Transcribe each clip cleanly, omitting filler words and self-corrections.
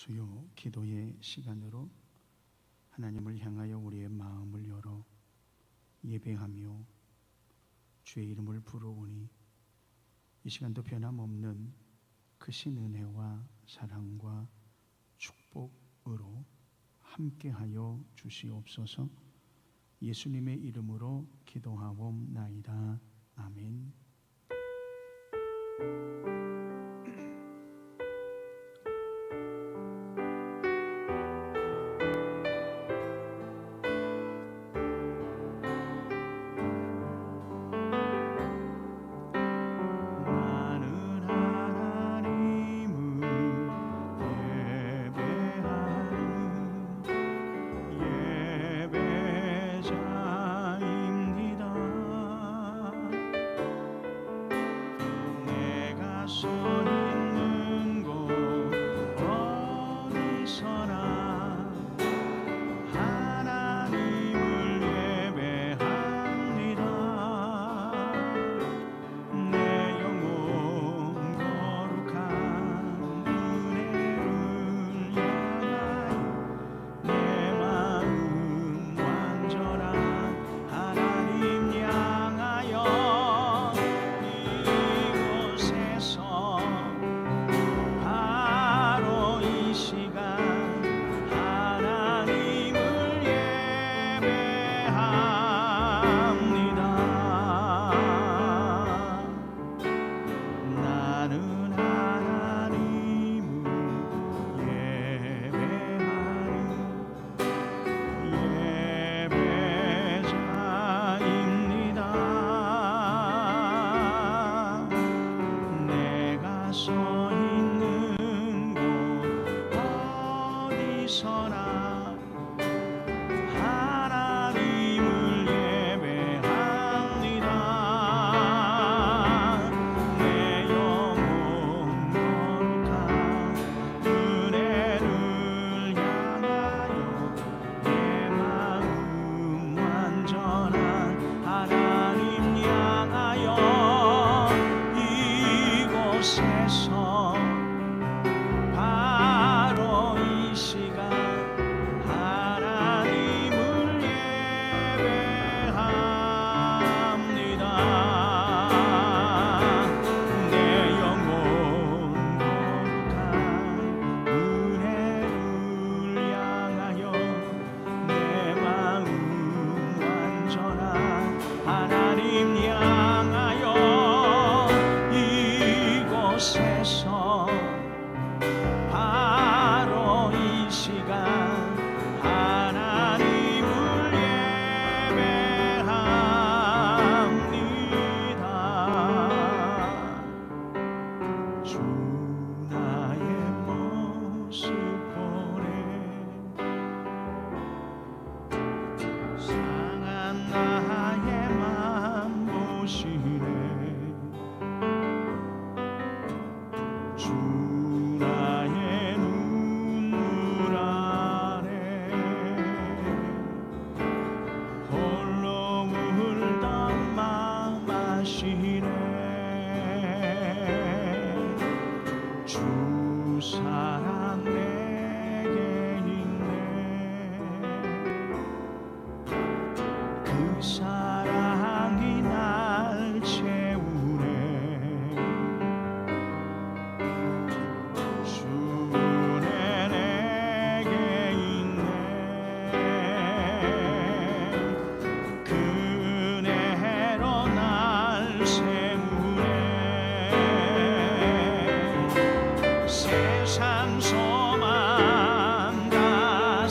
수요 기도의 시간으로 하나님을 향하여 우리의 마음을 열어 예배하며 주의 이름을 부르오니 이 시간도 변함없는 크신 은혜와 사랑과 축복으로 함께하여 주시옵소서. 예수님의 이름으로 기도하옵나이다. 아멘.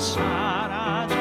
사라져가도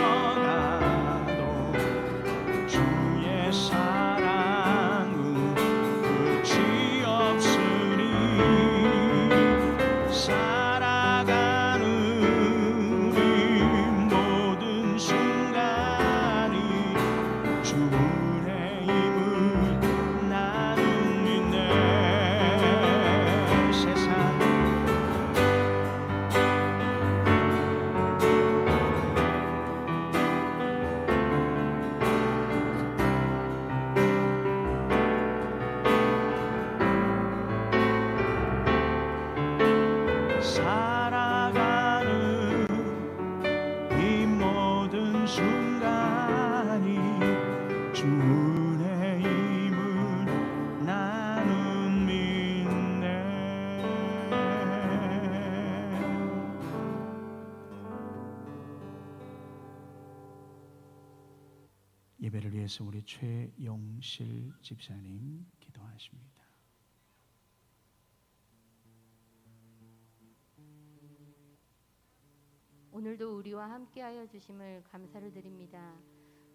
예배를 위해서 우리 최용실 집사님 기도하십니다. 오늘도 우리와 함께하여 주심을 감사를 드립니다.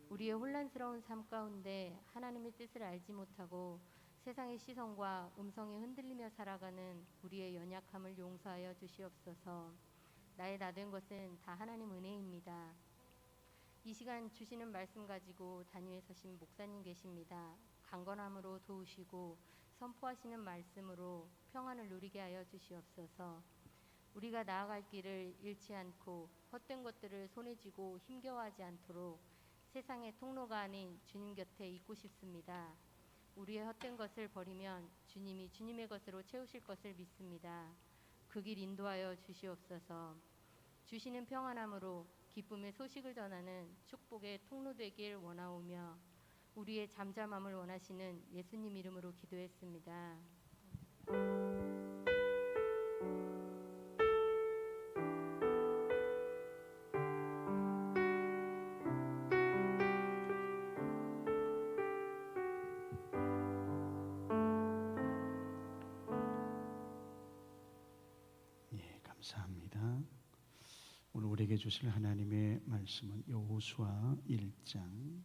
우리의 혼란스러운 삶 가운데 하나님의 뜻을 알지 못하고 세상의 시선과 음성에 흔들리며 살아가는 우리의 연약함을 용서하여 주시옵소서. 나의 나된 것은 다 하나님 은혜입니다. 이 시간 주시는 말씀 가지고 단위에 서신 목사님 계십니다. 강건함으로 도우시고 선포하시는 말씀으로 평안을 누리게 하여 주시옵소서. 우리가 나아갈 길을 잃지 않고 헛된 것들을 손에 쥐고 힘겨워하지 않도록 세상의 통로가 아닌 주님 곁에 있고 싶습니다. 우리의 헛된 것을 버리면 주님이 주님의 것으로 채우실 것을 믿습니다. 그 길 인도하여 주시옵소서. 주시는 평안함으로 기쁨의 소식을 전하는 축복의 통로 되길 원하오며 우리의 잠잠함을 원하시는 예수님 이름으로 기도했습니다. 감사합니다. 오늘 우리에게 주실 하나님의 말씀은 여호수아 1장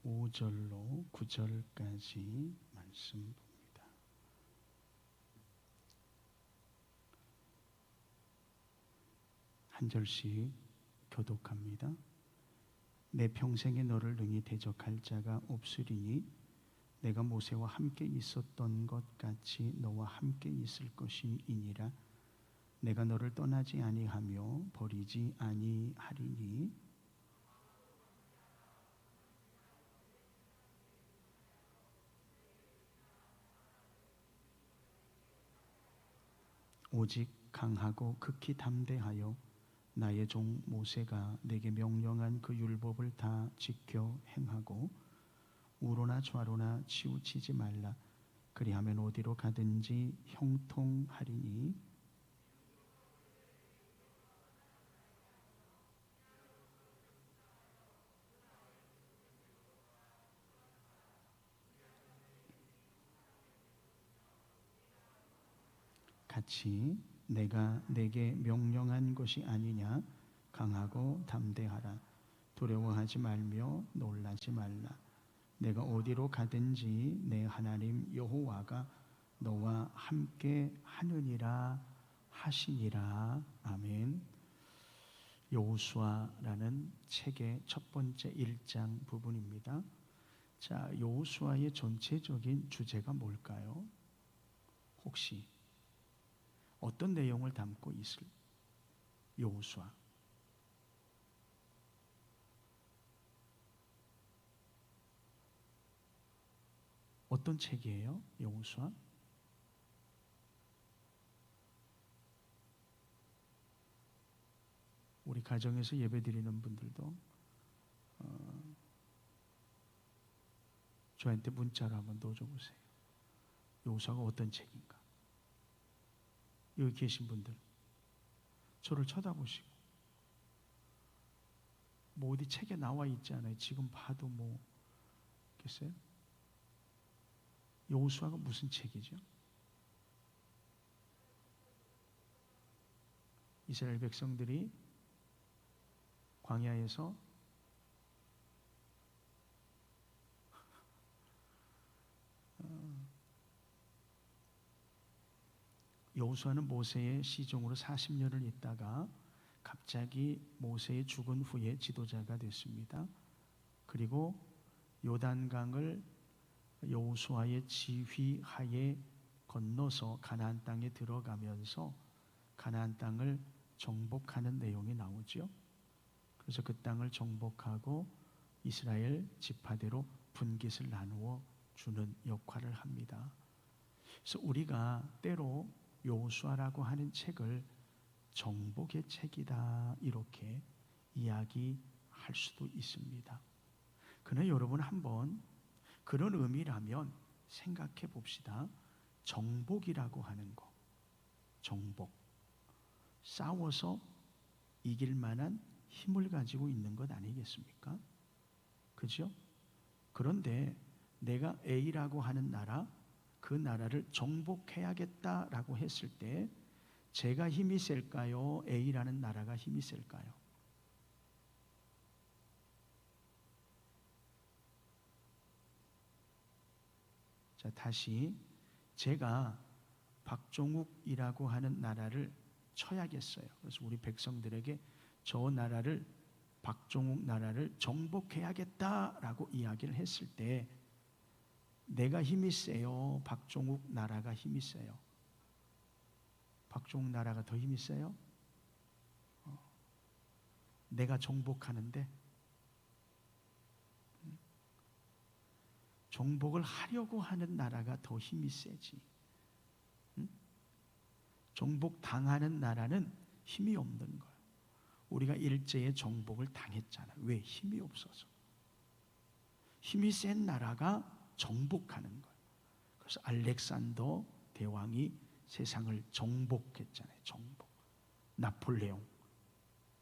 5절로 9절까지 말씀 봅니다. 한 절씩 교독합니다. 내 평생에 너를 능히 대적할 자가 없으리니 내가 모세와 함께 있었던 것 같이 너와 함께 있을 것이니라. 내가 너를 떠나지 아니하며 버리지 아니하리니 오직 강하고 극히 담대하여 나의 종 모세가 내게 명령한 그 율법을 다 지켜 행하고 우로나 좌로나 치우치지 말라. 그리하면 어디로 가든지 형통하리니 같이 내가 내게 명령한 것이 아니냐. 강하고 담대하라. 두려워하지 말며 놀라지 말라. 내가 어디로 가든지 내 하나님 여호와가 너와 함께 하느니라 하시니라. 아멘. 여호수아라는 책의 첫 번째 1장 부분입니다. 자, 여호수아의 전체적인 주제가 뭘까요? 혹시 어떤 내용을 담고 있을 여호수아? 어떤 책이에요? 여호수아? 우리 가정에서 예배드리는 분들도 저한테 문자로 한번 넣어줘보세요. 여호수아가 어떤 책인가? 여기 계신 분들 저를 쳐다보시고 뭐 어디 책에 나와 있지 않아요? 지금 봐도 뭐 겠어요? 여호수아가 무슨 책이죠? 이스라엘 백성들이 광야에서 여호수아는 모세의 시종으로 40년을 있다가 갑자기 모세의 죽은 후에 지도자가 됐습니다. 그리고 요단강을 여호수아의 지휘하에 건너서 가나안 땅에 들어가면서 가나안 땅을 정복하는 내용이 나오죠. 그래서 그 땅을 정복하고 이스라엘 지파대로 분깃을 나누어 주는 역할을 합니다. 그래서 우리가 때로 여호수아라고 하는 책을 정복의 책이다 이렇게 이야기할 수도 있습니다. 그러나 여러분 한번 그런 의미라면 생각해 봅시다. 정복이라고 하는 거, 정복. 싸워서 이길 만한 힘을 가지고 있는 것 아니겠습니까? 그죠? 그런데 내가 A라고 하는 나라, 그 나라를 정복해야겠다라고 했을 때 제가 힘이 셀까요? A라는 나라가 힘이 셀까요? 자, 다시 제가 박종욱이라고 하는 나라를 쳐야겠어요. 그래서 우리 백성들에게 저 나라를, 박종욱 나라를 정복해야겠다라고 이야기를 했을 때 내가 힘이 세요? 박종욱 나라가 힘이 세요? 박종욱 나라가 더 힘이 세요? 내가 정복하는데 정복을 하려고 하는 나라가 더 힘이 세지. 정복당하는 나라는 힘이 없는 거예요. 우리가 일제에 정복을 당했잖아요. 왜? 힘이 없어서. 힘이 센 나라가 정복하는 거예요. 그래서 알렉산더 대왕이 세상을 정복했잖아요. 정복. 나폴레옹.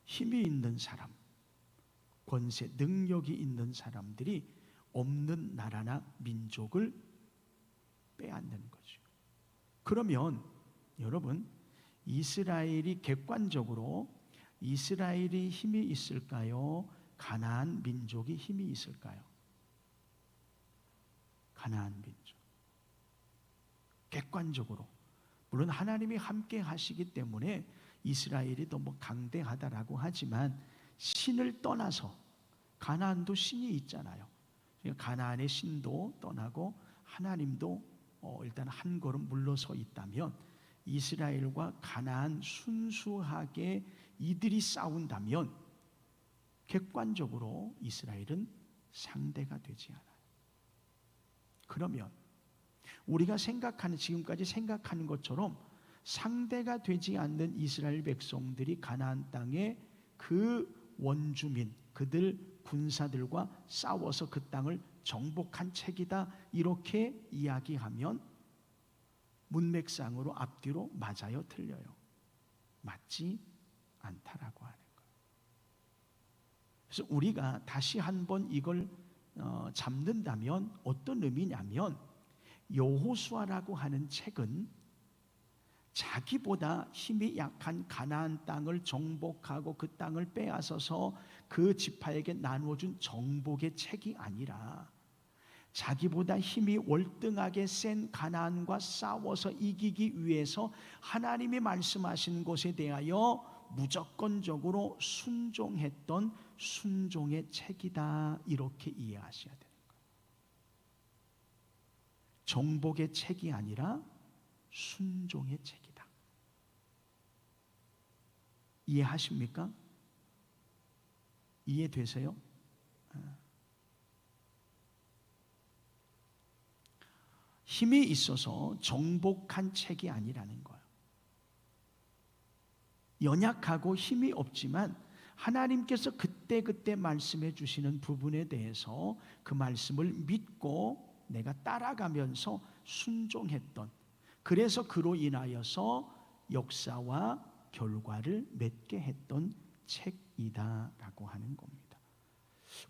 힘이 있는 사람, 권세, 능력이 있는 사람들이 없는 나라나 민족을 빼앗는 거죠. 그러면 여러분, 이스라엘이 객관적으로 이스라엘이 힘이 있을까요? 가나안 민족이 힘이 있을까요? 가나안 민족. 객관적으로. 물론 하나님이 함께 하시기 때문에 이스라엘이 더 강대하다라고 하지만 신을 떠나서 가나안도 신이 있잖아요. 그러니까 가나안의 신도 떠나고 하나님도 일단 한 걸음 물러서 있다면 이스라엘과 가나안 순수하게 이들이 싸운다면 객관적으로 이스라엘은 상대가 되지 않아요. 그러면 우리가 생각하는, 지금까지 생각하는 것처럼 상대가 되지 않는 이스라엘 백성들이 가나안 땅에 그 원주민, 그들 군사들과 싸워서 그 땅을 정복한 책이다, 이렇게 이야기하면 문맥상으로 앞뒤로 맞아요, 틀려요? 맞지 않다라고 하는 거예요. 그래서 우리가 다시 한번 이걸 잡는다면 어떤 의미냐면, 여호수아라고 하는 책은 자기보다 힘이 약한 가나안 땅을 정복하고 그 땅을 빼앗아서 그 지파에게 나누어준 정복의 책이 아니라 자기보다 힘이 월등하게 센 가나안과 싸워서 이기기 위해서 하나님이 말씀하신 것에 대하여 무조건적으로 순종했던 순종의 책이다, 이렇게 이해하셔야 되는 거예요. 정복의 책이 아니라 순종의 책이다. 이해하십니까? 이해되세요? 힘이 있어서 정복한 책이 아니라는 거예요. 연약하고 힘이 없지만 하나님께서 그때그때 말씀해 주시는 부분에 대해서 그 말씀을 믿고 내가 따라가면서 순종했던, 그래서 그로 인하여서 역사와 결과를 맺게 했던 책이다라고 하는 겁니다.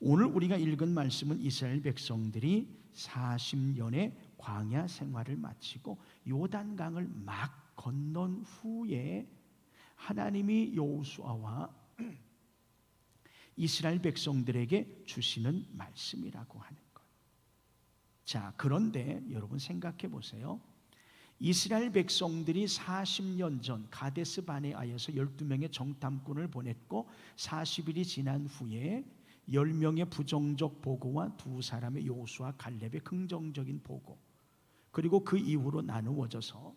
오늘 우리가 읽은 말씀은 이스라엘 백성들이 40년의 광야 생활을 마치고 요단강을 막 건넌 후에 하나님이 여호수아와 이스라엘 백성들에게 주시는 말씀이라고 하는 거예요. 자, 그런데 여러분 생각해 보세요. 이스라엘 백성들이 40년 전 가데스 바네아에서 12명의 정탐꾼을 보냈고 40일이 지난 후에 10명의 부정적 보고와 2사람의 여호수아 갈렙의 긍정적인 보고, 그리고 그 이후로 나누어져서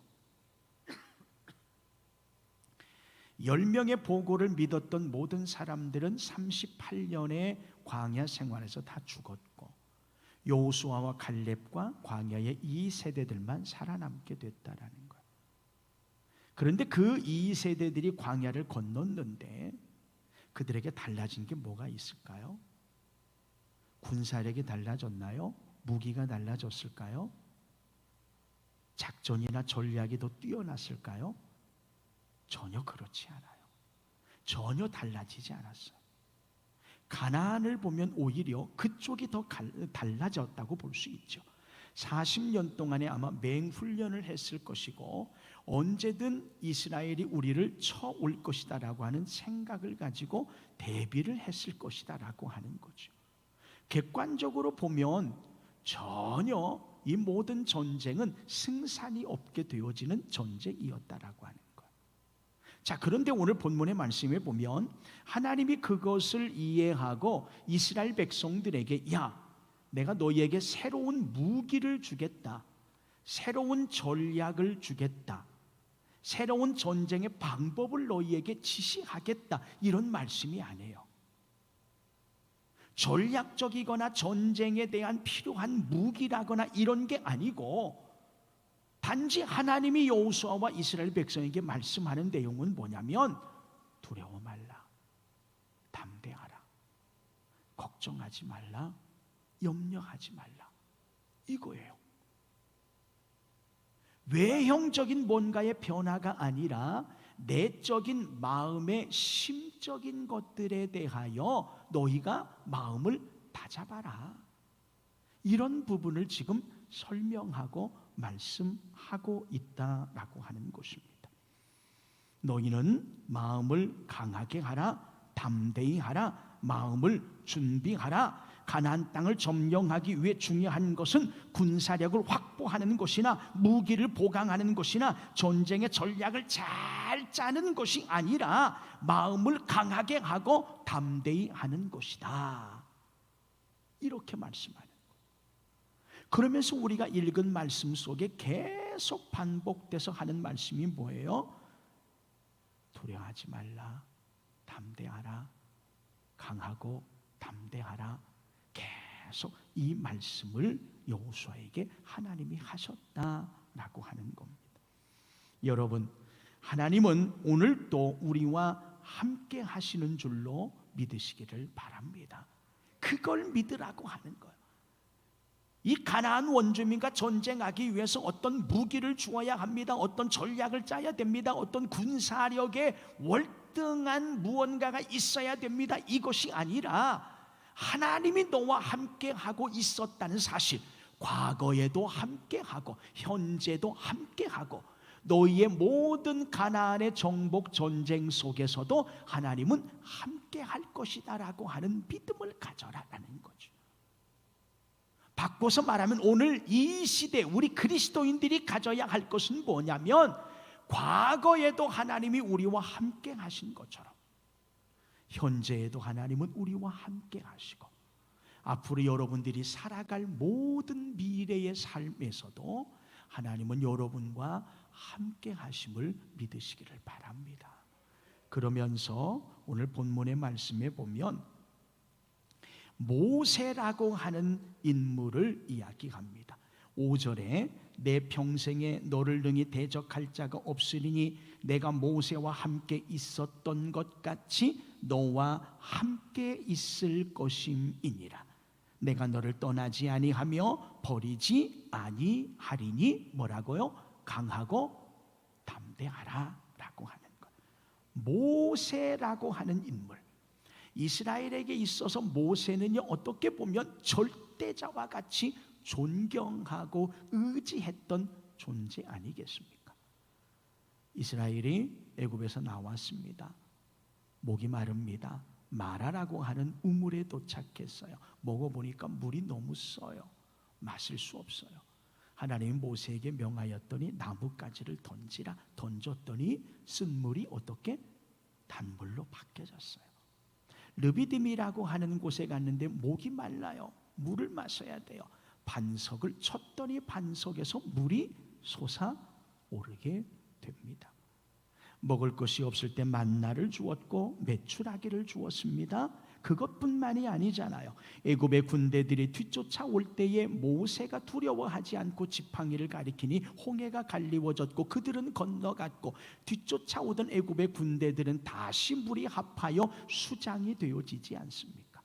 10명의 보고를 믿었던 모든 사람들은 38년의 광야 생활에서 다 죽었고 여호수아와 갈렙과 광야의 이 세대들만 살아남게 됐다라는 거예요. 그런데 그 이 세대들이 광야를 건넜는데 그들에게 달라진 게 뭐가 있을까요? 군사력이 달라졌나요? 무기가 달라졌을까요? 작전이나 전략이 더 뛰어났을까요? 전혀 그렇지 않아요. 전혀 달라지지 않았어요. 가나안을 보면 오히려 그쪽이 더 달라졌다고 볼 수 있죠. 40년 동안에 아마 맹훈련을 했을 것이고 언제든 이스라엘이 우리를 쳐올 것이다라고 하는 생각을 가지고 대비를 했을 것이다라고 하는 거죠. 객관적으로 보면 전혀 이 모든 전쟁은 승산이 없게 되어지는 전쟁이었다라고 하는 거예요. 자, 그런데 오늘 본문의 말씀에 보면 하나님이 그것을 이해하고 이스라엘 백성들에게 내가 너희에게 새로운 무기를 주겠다, 새로운 전략을 주겠다, 새로운 전쟁의 방법을 너희에게 지시하겠다, 이런 말씀이 아니에요. 전략적이거나 전쟁에 대한 필요한 무기라거나 이런 게 아니고 단지 하나님이 여호수아와 이스라엘 백성에게 말씀하는 내용은 뭐냐면 두려워 말라, 담대하라, 걱정하지 말라, 염려하지 말라, 이거예요. 외형적인 뭔가의 변화가 아니라 내적인 마음의 심적인 것들에 대하여 너희가 마음을 다잡아라, 이런 부분을 지금 설명하고 말씀하고 있다라고 하는 것입니다. 너희는 마음을 강하게 하라, 담대히 하라, 마음을 준비하라. 가나안 땅을 점령하기 위해 중요한 것은 군사력을 확보하는 것이나 무기를 보강하는 것이나 전쟁의 전략을 잘 짜는 것이 아니라 마음을 강하게 하고 담대히 하는 것이다, 이렇게 말씀하는 거예요. 그러면서 우리가 읽은 말씀 속에 계속 반복돼서 하는 말씀이 뭐예요? 두려워하지 말라, 담대하라, 강하고 담대하라. 계속 이 말씀을 여호수아에게 하나님이 하셨다라고 하는 겁니다. 여러분, 하나님은 오늘도 우리와 함께 하시는 줄로 믿으시기를 바랍니다. 그걸 믿으라고 하는 거예요. 이 가나안 원주민과 전쟁하기 위해서 어떤 무기를 주어야 합니다, 어떤 전략을 짜야 됩니다, 어떤 군사력에 월등한 무언가가 있어야 됩니다, 이것이 아니라 하나님이 너와 함께 하고 있었다는 사실, 과거에도 함께 하고 현재도 함께 하고 너희의 모든 가나안의 정복 전쟁 속에서도 하나님은 함께 할 것이다라고 하는 믿음을 가져라라는 거죠. 바꿔서 말하면 오늘 이 시대 우리 그리스도인들이 가져야 할 것은 뭐냐면 과거에도 하나님이 우리와 함께 하신 것처럼 현재에도 하나님은 우리와 함께 하시고 앞으로 여러분들이 살아갈 모든 미래의 삶에서도 하나님은 여러분과 함께 하심을 믿으시기를 바랍니다. 그러면서 오늘 본문의 말씀에 보면 모세라고 하는 인물을 이야기합니다. 5절에 내 평생에 너를 능히 대적할 자가 없으리니 내가 모세와 함께 있었던 것 같이 너와 함께 있을 것임이니라. 내가 너를 떠나지 아니하며 버리지 아니하리니 뭐라고요? 강하고 담대하라 라고 하는 것. 모세라고 하는 인물, 이스라엘에게 있어서 모세는요 어떻게 보면 절대자와 같이 존경하고 의지했던 존재 아니겠습니까? 이스라엘이 애굽에서 나왔습니다. 목이 마릅니다. 마라라고 하는 우물에 도착했어요. 먹어보니까 물이 너무 써요. 마실 수 없어요. 하나님이 모세에게 명하였더니 나뭇가지를 던지라. 던졌더니 쓴 물이 어떻게? 단물로 바뀌어졌어요. 르비딤이라고 하는 곳에 갔는데 목이 말라요. 물을 마셔야 돼요. 반석을 쳤더니 반석에서 물이 솟아오르게 됩니다. 먹을 것이 없을 때 만나를 주었고 메추라기를 주었습니다. 그것뿐만이 아니잖아요. 애굽의 군대들이 뒤쫓아올 때에 모세가 두려워하지 않고 지팡이를 가리키니 홍해가 갈리워졌고 그들은 건너갔고 뒤쫓아오던 애굽의 군대들은 다시 물이 합하여 수장이 되어지지 않습니까?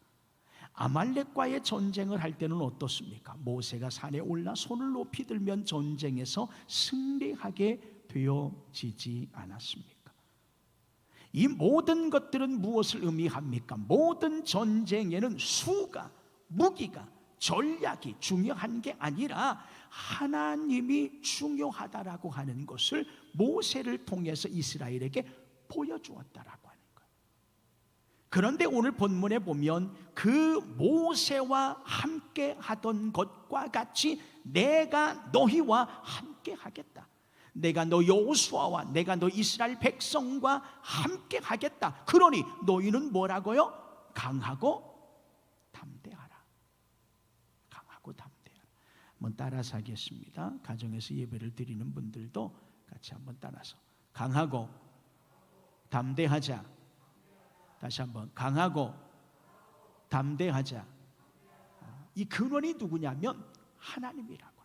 아말렉과의 전쟁을 할 때는 어떻습니까? 모세가 산에 올라 손을 높이 들면 전쟁에서 승리하게 되어지지 않았습니까? 이 모든 것들은 무엇을 의미합니까? 모든 전쟁에는 수가, 무기가, 전략이 중요한 게 아니라 하나님이 중요하다라고 하는 것을 모세를 통해서 이스라엘에게 보여주었다라고 하는 거예요. 그런데 오늘 본문에 보면 그 모세와 함께 하던 것과 같이 내가 너희와 함께 하겠다. 내가 너 여호수아와 내가 너 이스라엘 백성과 함께 하겠다. 그러니 너희는 뭐라고요? 강하고 담대하라. 강하고 담대하라. 한번 따라서 하겠습니다. 가정에서 예배를 드리는 분들도 같이 한번 따라서 강하고 담대하자. 다시 한번 강하고 담대하자. 이 근원이 누구냐면 하나님이라고.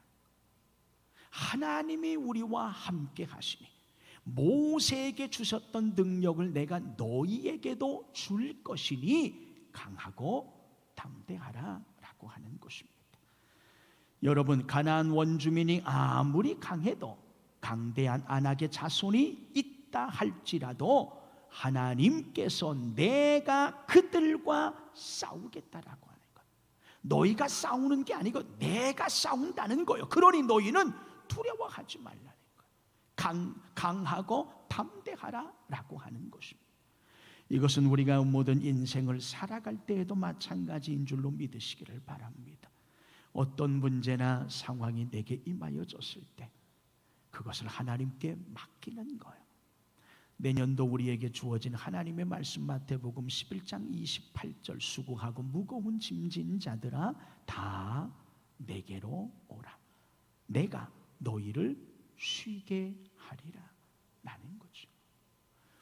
하나님이 우리와 함께 하시니 모세에게 주셨던 능력을 내가 너희에게도 줄 것이니 강하고 담대하라 라고 하는 것입니다. 여러분, 가나안 원주민이 아무리 강해도 강대한 아낙의 자손이 있다 할지라도 하나님께서 내가 그들과 싸우겠다라고 하는 거예요. 너희가 싸우는 게 아니고 내가 싸운다는 거예요. 그러니 너희는 두려워하지 말라는 거예요. 강하고 담대하라 라고 하는 것입니다. 이것은 우리가 모든 인생을 살아갈 때에도 마찬가지인 줄로 믿으시기를 바랍니다. 어떤 문제나 상황이 내게 임하여졌을 때 그것을 하나님께 맡기는 거예요. 내년도 우리에게 주어진 하나님의 말씀 마태복음 11장 28절 수고하고 무거운 짐진 자들아 다 내게로 오라. 내가 너희를 쉬게 하리라 라는 거죠.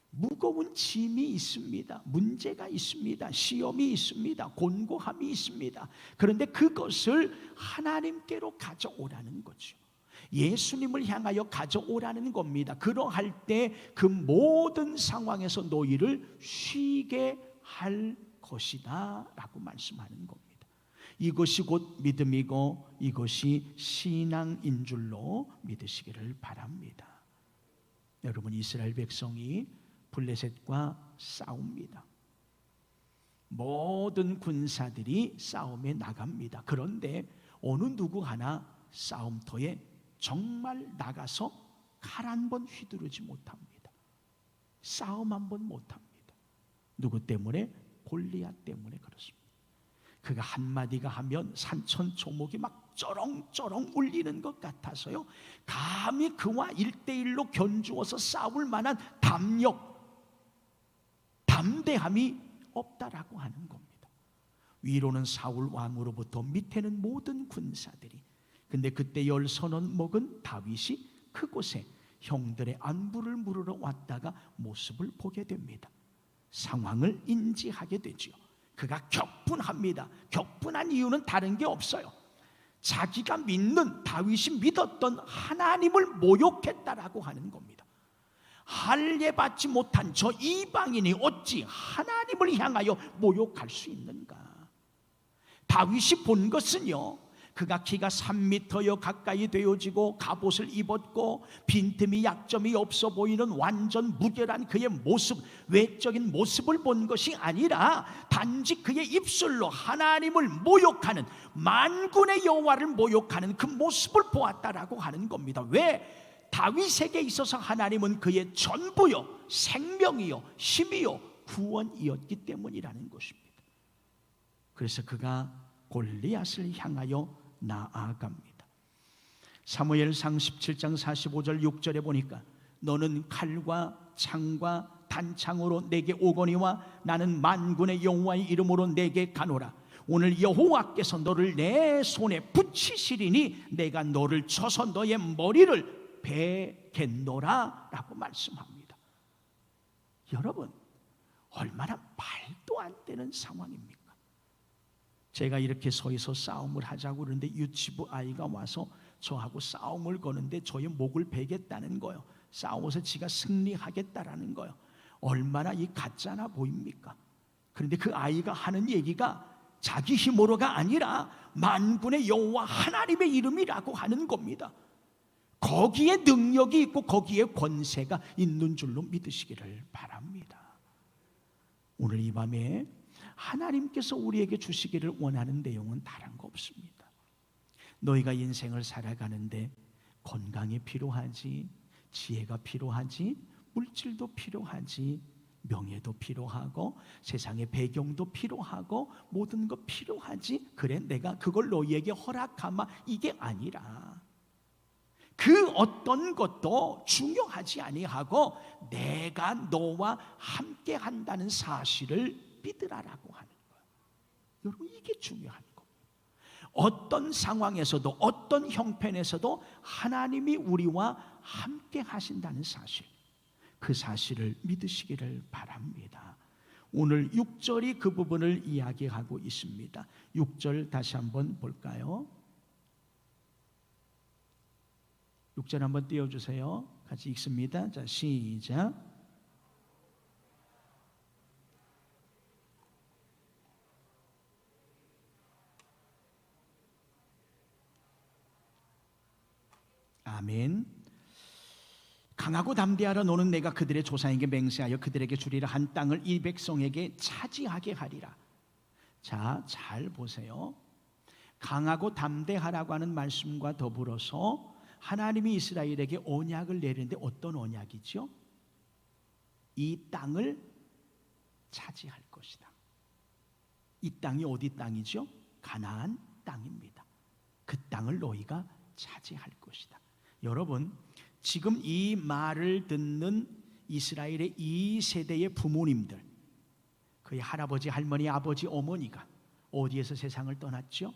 무거운 짐이 있습니다. 문제가 있습니다. 시험이 있습니다. 곤고함이 있습니다. 그런데 그것을 하나님께로 가져오라는 거죠. 예수님을 향하여 가져오라는 겁니다. 그러할 때 그 모든 상황에서 너희를 쉬게 할 것이다 라고 말씀하는 겁니다. 이것이 곧 믿음이고 이것이 신앙인 줄로 믿으시기를 바랍니다. 여러분, 이스라엘 백성이 블레셋과 싸웁니다. 모든 군사들이 싸움에 나갑니다. 그런데 어느 누구 하나 싸움터에 정말 나가서 칼 한 번 휘두르지 못합니다. 싸움 한 번 못합니다. 누구 때문에? 골리앗 때문에 그렇습니다. 그가 한마디가 하면 산천초목이 막 쩌렁쩌렁 울리는 것 같아서요, 감히 그와 1대1로 견주어서 싸울 만한 담대함이 없다라고 하는 겁니다. 위로는 사울 왕으로부터 밑에는 모든 군사들이. 근데 그때 10서너 먹은 다윗이 그곳에 형들의 안부를 물으러 왔다가 모습을 보게 됩니다. 상황을 인지하게 되죠. 그가 격분합니다. 격분한 이유는 다른 게 없어요. 자기가 믿는, 다윗이 믿었던 하나님을 모욕했다라고 하는 겁니다. 할례 받지 못한 저 이방인이 어찌 하나님을 향하여 모욕할 수 있는가? 다윗이 본 것은요, 그가 키가 3미터여 가까이 되어지고 갑옷을 입었고 빈틈이 약점이 없어 보이는 완전 무결한 그의 모습, 외적인 모습을 본 것이 아니라 단지 그의 입술로 하나님을 모욕하는, 만군의 여호와를 모욕하는 그 모습을 보았다라고 하는 겁니다. 왜? 다윗에게 있어서 하나님은 그의 전부요, 생명이요, 힘이요, 구원이었기 때문이라는 것입니다. 그래서 그가 골리앗을 향하여 나아갑니다. 사무엘상 17장 45절 6절에 보니까 너는 칼과 창과 단창으로 내게 오거니와 나는 만군의 여호와의 이름으로 내게 가노라. 오늘 여호와께서 너를 내 손에 붙이시리니 내가 너를 쳐서 너의 머리를 베겠노라 라고 말씀합니다. 여러분, 얼마나 말도 안 되는 상황입니까? 제가 이렇게 서서 싸움을 하자고 그러는데 유치부 아이가 와서 저하고 싸움을 거는데 저의 목을 베겠다는 거예요. 싸워서 지가 승리하겠다라는 거예요. 얼마나 이 가짜나 보입니까? 그런데 그 아이가 하는 얘기가 자기 힘으로가 아니라 만군의 여호와 하나님의 이름이라고 하는 겁니다. 거기에 능력이 있고 거기에 권세가 있는 줄로 믿으시기를 바랍니다. 오늘 이 밤에 하나님께서 우리에게 주시기를 원하는 내용은 다른 거 없습니다. 너희가 인생을 살아가는데 건강이 필요하지, 지혜가 필요하지, 물질도 필요하지, 명예도 필요하고 세상의 배경도 필요하고 모든 것 필요하지. 그래 내가 그걸 너희에게 허락하마, 이게 아니라 그 어떤 것도 중요하지 아니하고 내가 너와 함께 한다는 사실을 믿으라라고 하는 거예요. 여러분, 이게 중요한 겁니다. 어떤 상황에서도 어떤 형편에서도 하나님이 우리와 함께 하신다는 사실, 그 사실을 믿으시기를 바랍니다. 오늘 6절이 그 부분을 이야기하고 있습니다. 6절 다시 한번 볼까요? 6절 한번 띄워주세요. 같이 읽습니다. 자, 시작. 아멘. 강하고 담대하라. 너는 내가 그들의 조상에게 맹세하여 그들에게 주리라 한 땅을 이 백성에게 차지하게 하리라. 자, 잘 보세요. 강하고 담대하라고 하는 말씀과 더불어서 하나님이 이스라엘에게 언약을 내리는데 어떤 언약이죠? 이 땅을 차지할 것이다. 이 땅이 어디 땅이죠? 가나안 땅입니다. 그 땅을 너희가 차지할 것이다. 여러분, 지금 이 말을 듣는 이스라엘의 이 세대의 부모님들, 그의 할아버지, 할머니, 아버지, 어머니가 어디에서 세상을 떠났죠?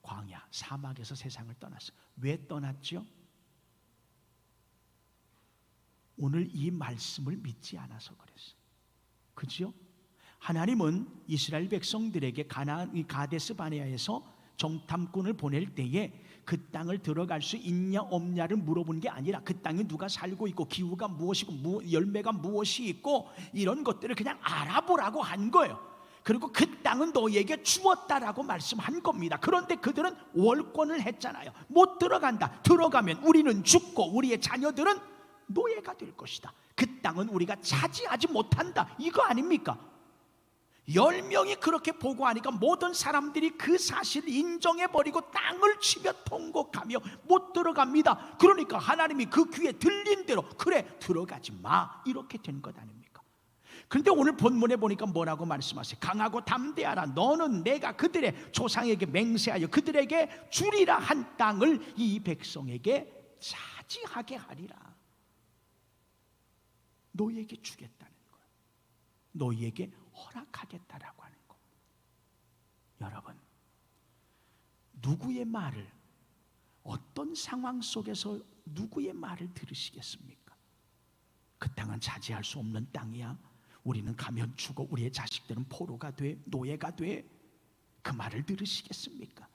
광야, 사막에서 세상을 떠났어요. 왜 떠났죠? 오늘 이 말씀을 믿지 않아서 그랬어요. 그죠? 하나님은 이스라엘 백성들에게 가나안 가데스 바네아에서 정탐꾼을 보낼 때에 그 땅을 들어갈 수 있냐 없냐를 물어보는 게 아니라 그 땅에 누가 살고 있고 기후가 무엇이고 열매가 무엇이 있고 이런 것들을 그냥 알아보라고 한 거예요. 그리고 그 땅은 너희에게 주었다라고 말씀한 겁니다. 그런데 그들은 월권을 했잖아요. 못 들어간다. 들어가면 우리는 죽고 우리의 자녀들은 노예가 될 것이다. 그 땅은 우리가 차지하지 못한다. 이거 아닙니까? 10명이 그렇게 보고하니까 모든 사람들이 그 사실을 인정해버리고 땅을 치며 통곡하며 못 들어갑니다. 그러니까 하나님이 그 귀에 들린 대로 그래 들어가지 마, 이렇게 된 것 아닙니까? 그런데 오늘 본문에 보니까 뭐라고 말씀하세요? 강하고 담대하라. 너는 내가 그들의 조상에게 맹세하여 그들에게 주리라 한 땅을 이 백성에게 차지하게 하리라. 너희에게 주겠다는 거예요. 너희에게 허락하겠다라고 하는 겁니다. 여러분, 누구의 말을, 어떤 상황 속에서 누구의 말을 들으시겠습니까? 그 땅은 차지할 수 없는 땅이야. 우리는 가면 죽어. 우리의 자식들은 포로가 돼, 노예가 돼. 그 말을 들으시겠습니까?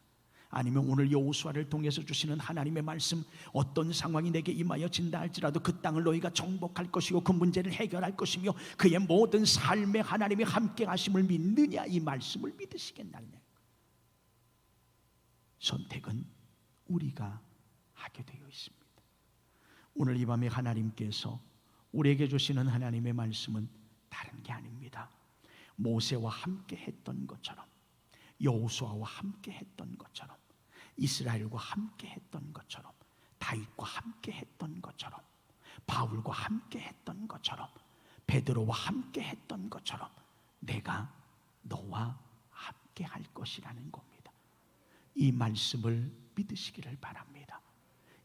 아니면 오늘 여호수아를 통해서 주시는 하나님의 말씀, 어떤 상황이 내게 임하여진다 할지라도 그 땅을 너희가 정복할 것이고 그 문제를 해결할 것이며 그의 모든 삶에 하나님이 함께 하심을 믿느냐, 이 말씀을 믿으시겠느냐. 선택은 우리가 하게 되어 있습니다. 오늘 이 밤에 하나님께서 우리에게 주시는 하나님의 말씀은 다른 게 아닙니다. 모세와 함께 했던 것처럼, 여호수아와 함께 했던 것처럼, 이스라엘과 함께 했던 것처럼, 다윗과 함께 했던 것처럼, 바울과 함께 했던 것처럼, 베드로와 함께 했던 것처럼 내가 너와 함께 할 것이라는 겁니다. 이 말씀을 믿으시기를 바랍니다.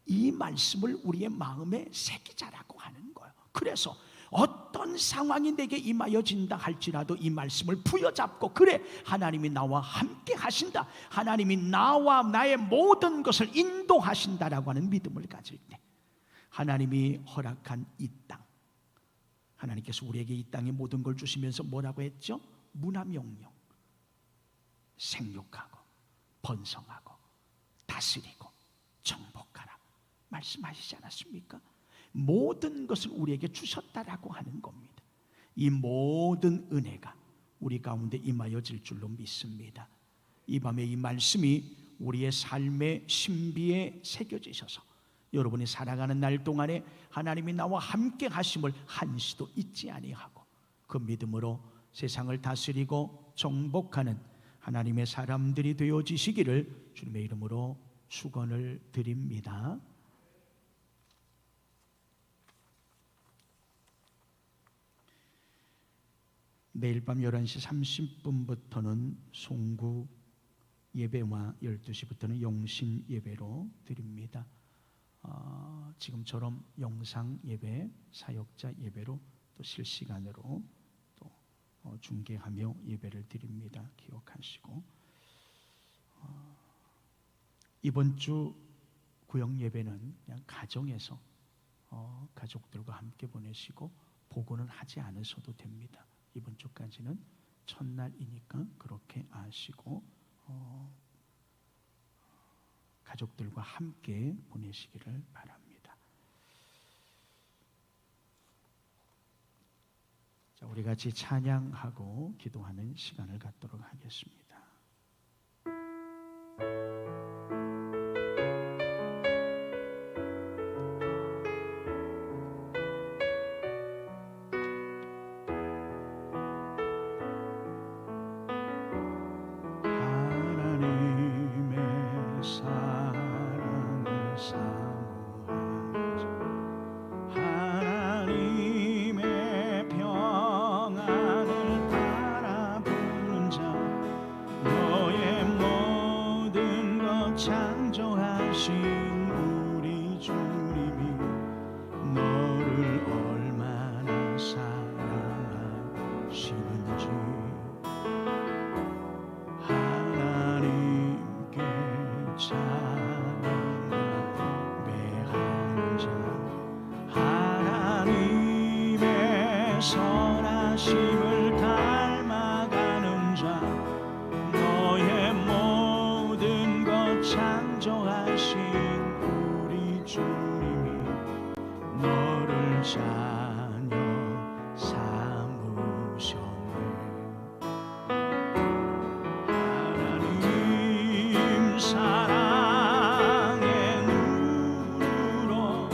이 말씀을 우리의 마음에 새기자라고 하는 거예요. 그래서 어떤 상황이 내게 임하여진다 할지라도 이 말씀을 부여잡고, 그래 하나님이 나와 함께 하신다, 하나님이 나와 나의 모든 것을 인도하신다라고 하는 믿음을 가질 때, 하나님이 허락한 이 땅, 하나님께서 우리에게 이 땅의 모든 걸 주시면서 뭐라고 했죠? 무나명령, 생육하고 번성하고 다스리고 정복하라 말씀하시지 않았습니까? 모든 것을 우리에게 주셨다라고 하는 겁니다. 이 모든 은혜가 우리 가운데 임하여질 줄로 믿습니다. 이 밤에 이 말씀이 우리의 삶의 신비에 새겨지셔서 여러분이 살아가는 날 동안에 하나님이 나와 함께 하심을 한시도 잊지 아니하고 그 믿음으로 세상을 다스리고 정복하는 하나님의 사람들이 되어지시기를 주님의 이름으로 축원을 드립니다. 내일 밤 11시 30분부터는 송구 예배와 12시부터는 영신 예배로 드립니다. 지금처럼 영상 예배, 사역자 예배로 또 실시간으로 또 중계하며 예배를 드립니다. 기억하시고 이번 주 구역 예배는 그냥 가정에서 가족들과 함께 보내시고 보고는 하지 않으셔도 됩니다. 이번 주까지는 첫날이니까 그렇게 아시고 가족들과 함께 보내시기를 바랍니다. 자, 우리 같이 찬양하고 기도하는 시간을 갖도록 하겠습니다. 창조하신 우리 주님이 너를 얼마나 사랑하시는지 하나님께 찬양을 매하는 자 하나님의 선하심을 닮아가는 자 너의 모든 것 창조하신 우리 주님이 너를 자녀 삼으셨네. 하나님 사랑의 눈으로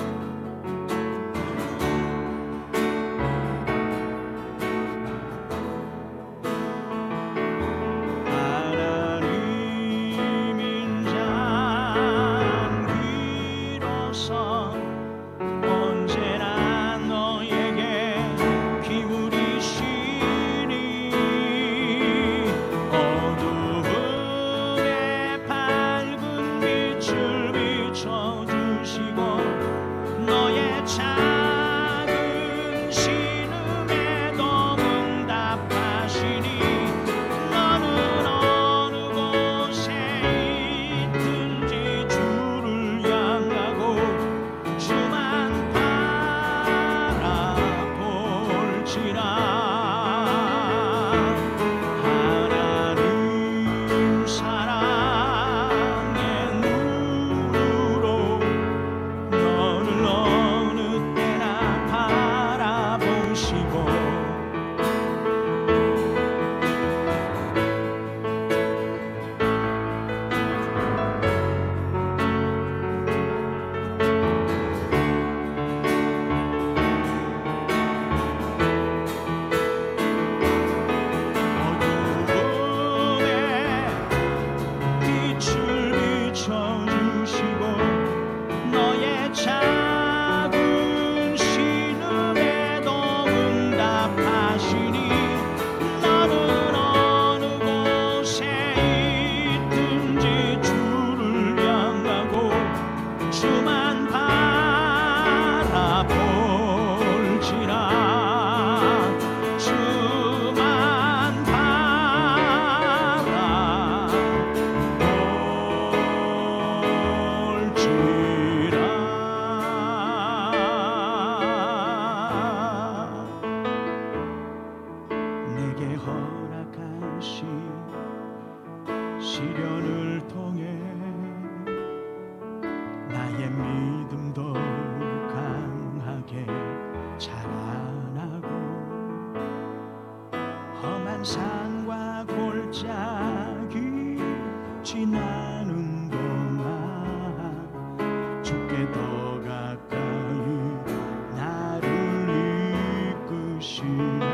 언제나 너에게 기울이시니 어두움에 밝은 빛을 비춰주시고 너의 작은 신음에도 응답하시니 너는 어느 곳에 있든지 주를 향하고 주만 바라볼지라 하나님 사랑의 눈으로 너를 어느 때나 바라보시고 빛을 비춰주시고 너의 작은 신음에도 응답하시니 너는 어느 곳에 있든지 주를 향하고 주만 바라볼지라 주만 내게 허락하신 시련을 통해 나의 믿음도 강하게 자라나고 험한 산과 골짜기 지나는 동안 주께 더 가까이 나를 이끄시네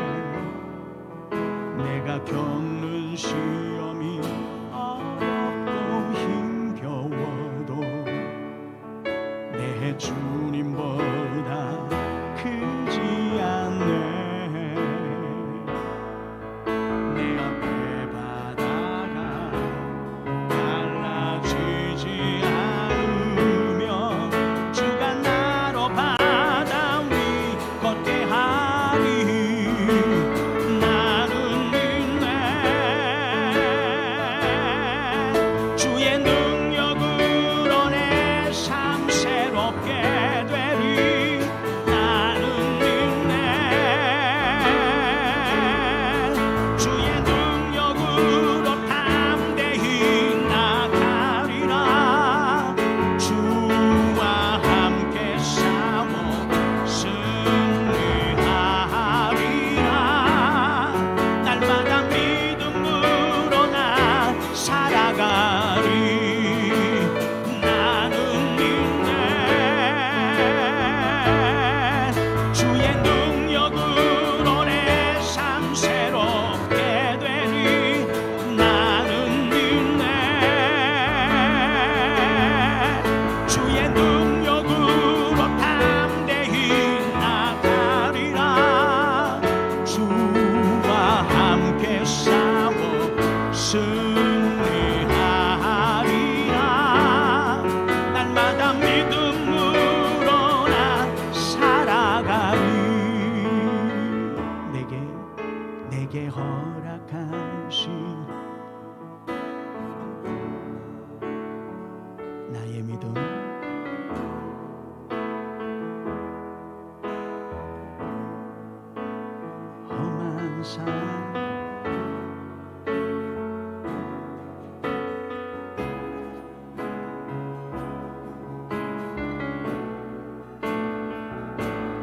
감사.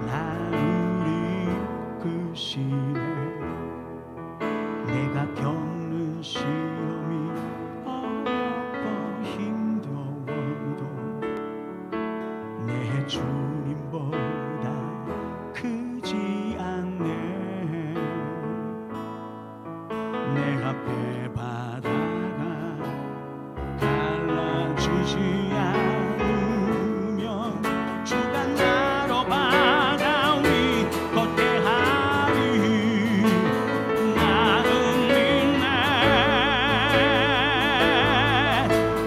나를 이끄시네. 내가 겪는 시험이 어렵고 힘겨워도 내 주님보다 크지 않네. 내 앞에 바다가 갈라지지 않으면 주가 나로 바다 위 걷게하리. 나는 믿네.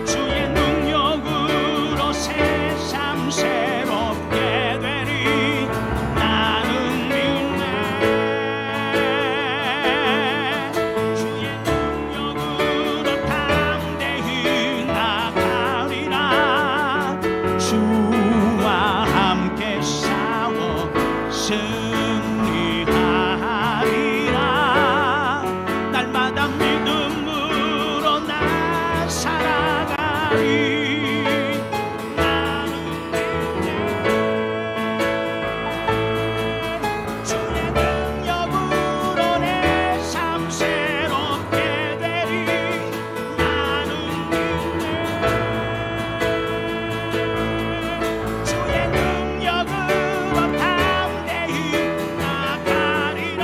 주의 능력으로 세상 새롭게 되리. 나는 믿네. 주의 능력으로 담대히 나가리라. 주와 함께 싸워 승리하리라. 날마다 믿음으로 나 살아가리. 나는 믿네. 주의 능력으로 내 삶 새롭게 되리. 나는 믿네. 주의 능력으로 담대히 나가리라.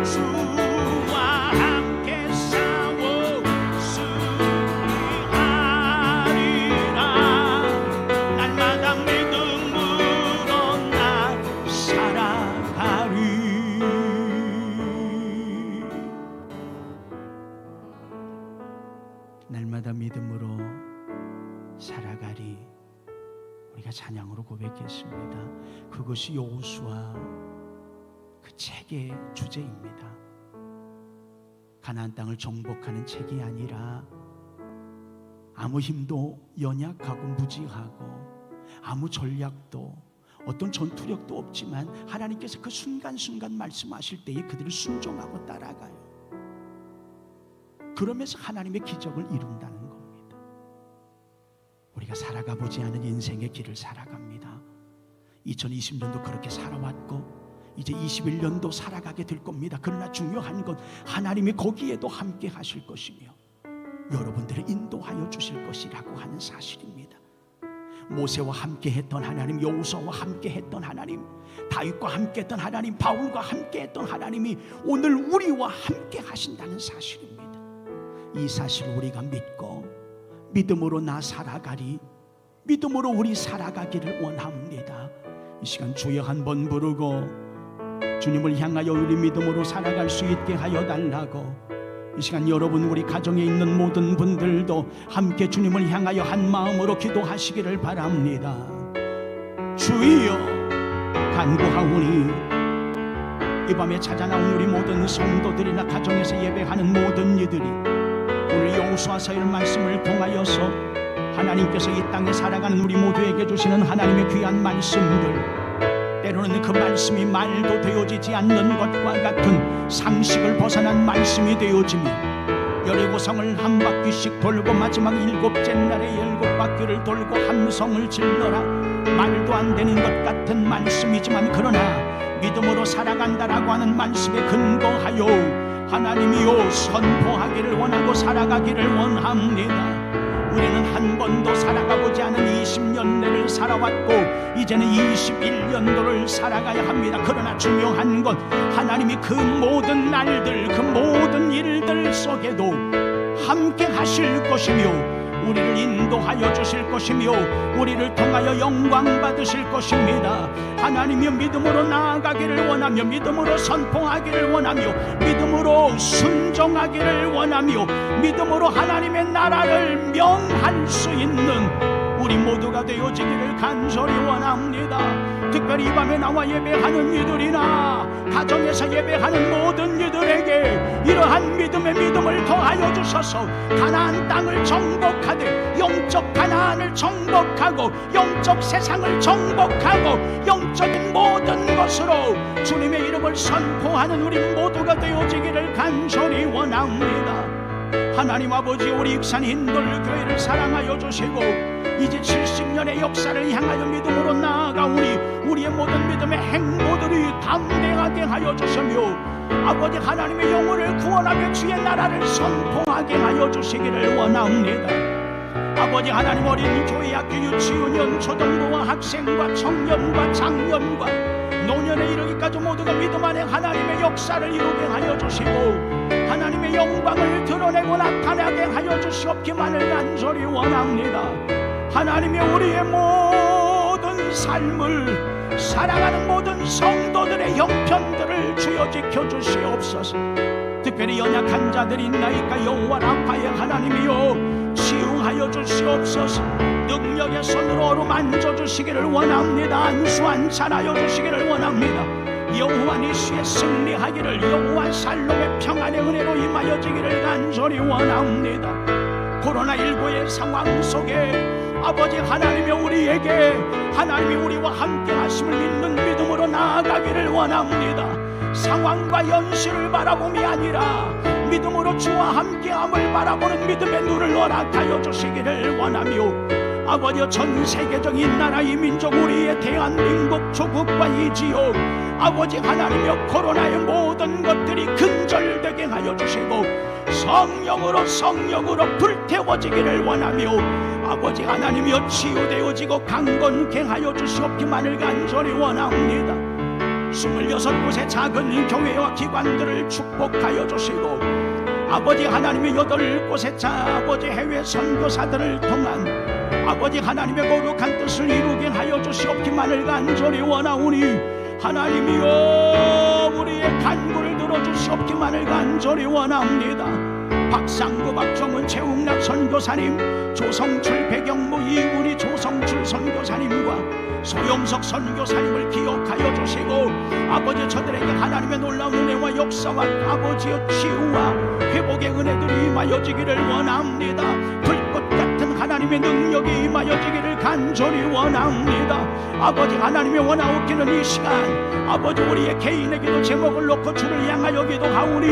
주와 함께 싸워 승리하리라. 날마다 믿음으로 나 살아가리. 날마다 믿음으로 살아가리. 우리가 찬양으로 고백했습니다. 그것이 여호수아 그 책의 주제입니다. 가나안 땅을 정복하는 책이 아니라 아무 힘도 연약하고 무지하고 아무 전략도 어떤 전투력도 없지만 하나님께서 그 순간순간 말씀하실 때에 그들을 순종하고 따라가요. 그러면서 하나님의 기적을 이룬다는 겁니다. 우리가 살아가 보지 않은 인생의 길을 살아갑니다. 2020년도 그렇게 살아왔고 이제 21년도 살아가게 될 겁니다. 그러나 중요한 건 하나님이 거기에도 함께 하실 것이며 여러분들을 인도하여 주실 것이라고 하는 사실입니다. 모세와 함께 했던 하나님, 여호수아와 함께 했던 하나님, 다윗과 함께 했던 하나님, 바울과 함께 했던 하나님이 오늘 우리와 함께 하신다는 사실입니다. 이 사실을 우리가 믿고 믿음으로 나 살아가리. 믿음으로 우리 살아가기를 원합니다. 이 시간 주여 한번 부르고 주님을 향하여 우리 믿음으로 살아갈 수 있게 하여 달라고, 이 시간 여러분 우리 가정에 있는 모든 분들도 함께 주님을 향하여 한 마음으로 기도하시기를 바랍니다. 주여 간구하오니 이 밤에 찾아 나온 우리 모든 성도들이나 가정에서 예배하는 모든 이들이 오늘 여호수아서의 말씀을 통하여서 하나님께서 이 땅에 살아가는 우리 모두에게 주시는 하나님의 귀한 말씀들, 때로는 그 말씀이 말도 되어지지 않는 것과 같은 상식을 벗어난 말씀이 되어지며 여리고성을 한 바퀴씩 돌고 마지막 일곱째 날에 7바퀴를 돌고 함성을 질러라. 말도 안 되는 것 같은 말씀이지만 그러나 믿음으로 살아간다라고 하는 말씀에 근거하여 하나님이요 선포하기를 원하고 살아가기를 원합니다. 우리는 한 번도 살아가보지 않은 20년대를 살아왔고 이제는 21년도를 살아가야 합니다. 그러나 중요한 건 하나님이 그 모든 날들, 그 모든 일들 속에도 함께 하실 것이며 우리를 인도하여 주실 것이며 우리를 통하여 영광 받으실 것입니다. 하나님이 믿음으로 나아가기를 원하며 믿음으로 선포하기를 원하며 믿음으로 순종하기를 원하며 믿음으로 하나님의 나라를 명할 수 있는 우리 모두가 되어지기를 간절히 원합니다. 특별히 이 밤에 나와 예배하는 이들이나 가정에서 예배하는 모든 이들에게 이러한 믿음의 믿음을 더하여 주셔서 가나안 땅을 정복하되 영적 가나안을 정복하고 영적 세상을 정복하고 영적인 모든 것을 것으로 주님의 이름을 선포하는 우리 모두가 되어지기를 간절히 원합니다. 하나님 아버지, 우리 익산 인돌교회를 사랑하여 주시고 이제 70년의 역사를 향하여 믿음으로 나아가 우리의 모든 믿음의 행보들이 담대하게 하여 주시며 아버지 하나님의 영혼을 구원하며 주의 나라를 선포하게 하여 주시기를 원합니다. 아버지 하나님, 어린 교회, 학교, 유치원, 초등부와 학생과 청년과 장년과 노년에 이르기까지 모두가 믿음 안에 하나님의 역사를 이루게 하여 주시고 하나님의 영광을 드러내고 나타나게 하여 주시옵기만을 간절히 원합니다. 하나님의 우리의 모든 삶을 사랑하는 모든 성도들의 형편들을 주여 지켜주시옵소서. 특별히 연약한 자들이 있나이까 여호와 라파의 하나님이여 치유하여 주시옵소서. 능력의 손으로 어루만져 주시기를 원합니다. 안수안찬하여 주시기를 원합니다. 여호와 니시에 승리하기를, 여호와 샬롬의 평안의 은혜로 임하여지기를 간절히 원합니다. 코로나19의 상황 속에 아버지 하나님이 우리에게 하나님이 우리와 함께 하심을 믿는 믿음으로 나아가기를 원합니다. 상황과 현실을 바라봄이 아니라 믿음으로 주와 함께함을 바라보는 믿음의 눈을 허락하여 주시기를 원하며 아버지, 전 세계적인 나라의 민족 우리의 대한민국 조국과 이 지역 아버지 하나님여 코로나의 모든 것들이 근절되게 하여 주시고 성령으로 불태워지기를 원하며 아버지 하나님여 치유되어지고 강건케 하여 주시옵기만을 간절히 원합니다. 26곳의 작은 교회와 기관들을 축복하여 주시고 아버지 하나님의 8곳의 아버지 해외 선교사들을 통한 아버지 하나님의 거룩한 뜻을 이루게 하여 주시옵기만을 간절히 원하오니 하나님이여 우리의 간구를 들어주시옵기만을 간절히 원합니다. 박상구, 박정은, 최웅락 선교사님, 조성출, 배경무, 이훈이, 조성출 선교사님과 소영석 선교사님을 기억하여 주시고 아버지 저들에게 하나님의 놀라운 은혜와 역사와 아버지의 치유와 회복의 은혜들이 임하여지기를 원합니다. 불꽃 같은 하나님의 능력이 임하여지기를 간절히 원합니다. 아버지 하나님의 원하옵기는 이 시간 아버지 우리의 개인의 기도 제목을 놓고 주를 향하여 기도하오니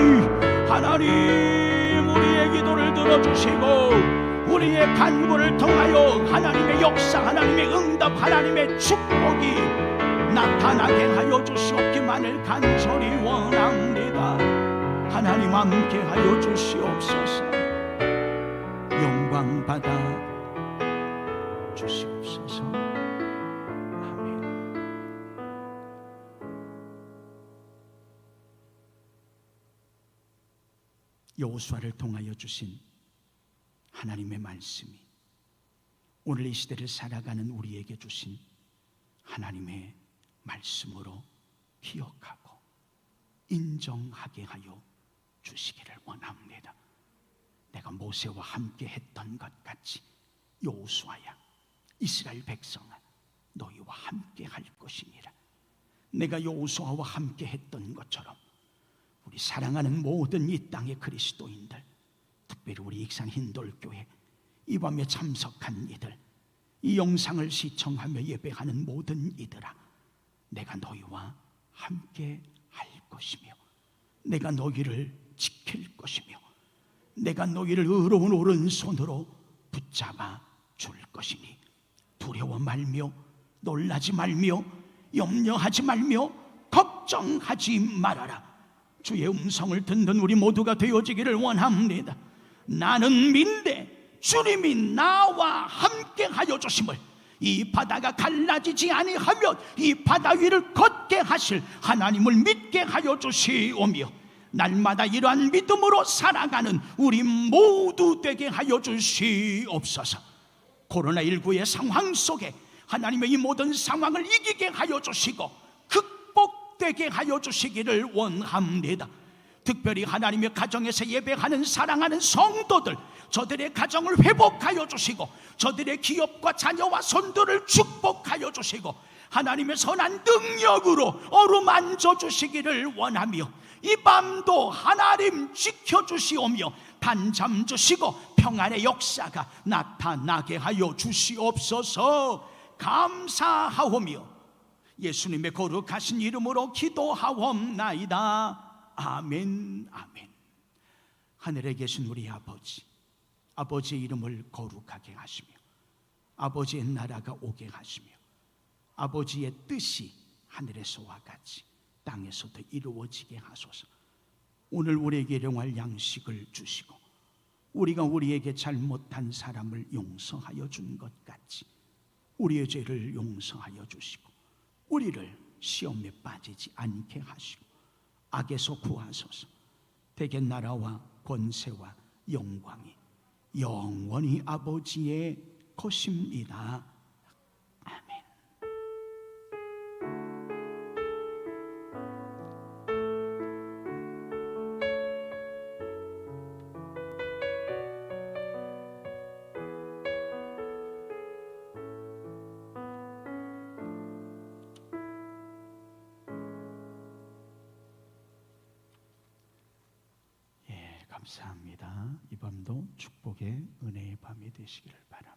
하나님 우리의 기도를 들어주시고 우리의 간구를 통하여 하나님의 역사, 하나님의 응답, 하나님의 축복이 나타나게 하여 주시옵기만을 간절히 원합니다. 하나님 함께 하여 주시옵소서. 영광 받아 주시옵소서. 아멘. 여호수아를 통하여 주신 하나님의 말씀이 오늘 이 시대를 살아가는 우리에게 주신 하나님의 말씀으로 기억하고 인정하게 하여 주시기를 원합니다. 내가 모세와 함께 했던 것 같이 여호수아야, 이스라엘 백성아, 너희와 함께 할 것이니라. 내가 여호수아와 함께 했던 것처럼 우리 사랑하는 모든 이 땅의 그리스도인들, 특별히 우리 익산 흰돌교회 이 밤에 참석한 이들, 이 영상을 시청하며 예배하는 모든 이들아, 내가 너희와 함께 할 것이며 내가 너희를 지킬 것이며 내가 너희를 의로운 오른손으로 붙잡아 줄 것이니 두려워 말며 놀라지 말며 염려하지 말며 걱정하지 말아라. 주의 음성을 듣는 우리 모두가 되어지기를 원합니다. 나는 믿네 주님이 나와 함께 하여 주심을, 이 바다가 갈라지지 아니하면 이 바다 위를 걷게 하실 하나님을 믿게 하여 주시오며 날마다 이러한 믿음으로 살아가는 우리 모두 되게 하여 주시옵소서. 코로나19의 상황 속에 하나님의 이 모든 상황을 이기게 하여 주시고 극복되게 하여 주시기를 원합니다. 특별히 하나님의 가정에서 예배하는 사랑하는 성도들, 저들의 가정을 회복하여 주시고 저들의 기업과 자녀와 손들을 축복하여 주시고 하나님의 선한 능력으로 어루만져 주시기를 원하며 이 밤도 하나님 지켜주시오며 단잠 주시고 평안의 역사가 나타나게 하여 주시옵소서. 감사하오며 예수님의 거룩하신 이름으로 기도하옵나이다. 아멘, 아멘. 하늘에 계신 우리 아버지, 아버지의 이름을 거룩하게 하시며 아버지의 나라가 오게 하시며 아버지의 뜻이 하늘에서와 같이 땅에서도 이루어지게 하소서. 오늘 우리에게 일용할 양식을 주시고 우리가 우리에게 잘못한 사람을 용서하여 준 것 같이 우리의 죄를 용서하여 주시고 우리를 시험에 빠지지 않게 하시고 악에서 구하소서. 대개 나라와 권세와 영광이 영원히 아버지의 것입니다. 아멘. 감사합니다. 이 밤도 축복의 은혜의 밤이 되시기를 바랍니다.